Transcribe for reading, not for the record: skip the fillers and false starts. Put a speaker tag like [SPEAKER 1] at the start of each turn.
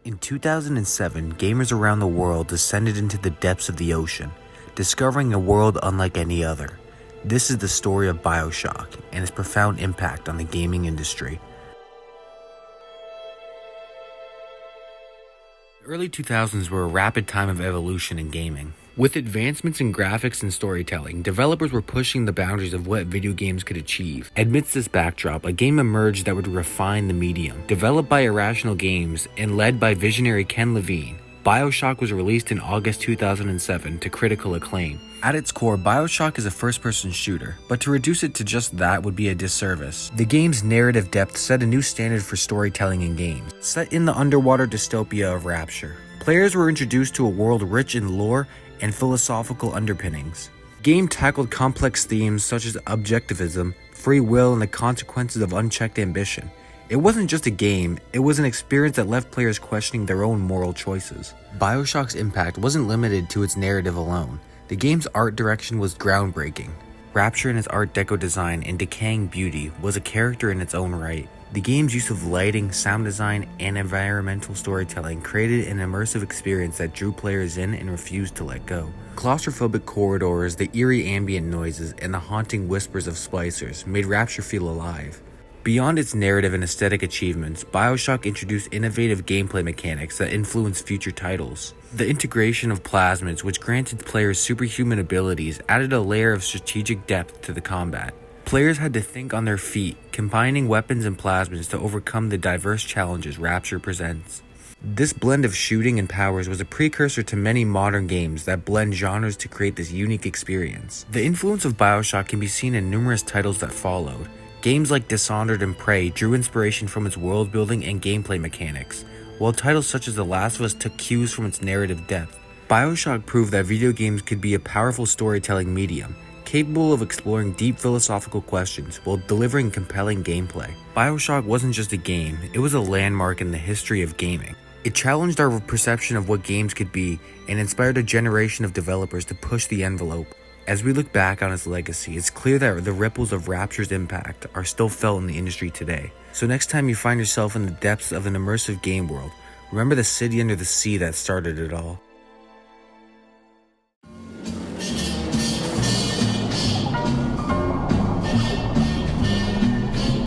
[SPEAKER 1] In 2007, gamers around the world descended into the depths of the ocean, discovering a world unlike any other. This is the story of Bioshock and its profound impact on the gaming industry. The early 2000s were a rapid time of evolution in gaming. With advancements in graphics and storytelling, developers were pushing the boundaries of what video games could achieve. Amidst this backdrop, a game emerged that would refine the medium. Developed by Irrational Games and led by visionary Ken Levine, Bioshock was released in August 2007 to critical acclaim. At its core, Bioshock is a first-person shooter, but to reduce it to just that would be a disservice. The game's narrative depth set a new standard for storytelling in games. Set in the underwater dystopia of Rapture, players were introduced to a world rich in lore and philosophical underpinnings. The game tackled complex themes such as objectivism, free will, and the consequences of unchecked ambition. It wasn't just a game, it was an experience that left players questioning their own moral choices. Bioshock's impact wasn't limited to its narrative alone. The game's art direction was groundbreaking. Rapture in its Art Deco design and decaying beauty was a character in its own right. The game's use of lighting, sound design, and environmental storytelling created an immersive experience that drew players in and refused to let go. Claustrophobic corridors, the eerie ambient noises, and the haunting whispers of splicers made Rapture feel alive. Beyond its narrative and aesthetic achievements, Bioshock introduced innovative gameplay mechanics that influenced future titles. The integration of plasmids, which granted players superhuman abilities, added a layer of strategic depth to the combat. Players had to think on their feet, combining weapons and plasmids to overcome the diverse challenges Rapture presents. This blend of shooting and powers was a precursor to many modern games that blend genres to create this unique experience. The influence of Bioshock can be seen in numerous titles that followed. Games like Dishonored and Prey drew inspiration from its world building and gameplay mechanics, while titles such as The Last of Us took cues from its narrative depth. Bioshock proved that video games could be a powerful storytelling medium, capable of exploring deep philosophical questions while delivering compelling gameplay. Bioshock wasn't just a game, it was a landmark in the history of gaming. It challenged our perception of what games could be and inspired a generation of developers to push the envelope. As we look back on its legacy, it's clear that the ripples of Rapture's impact are still felt in the industry today. So next time you find yourself in the depths of an immersive game world, remember the city under the sea that started it all.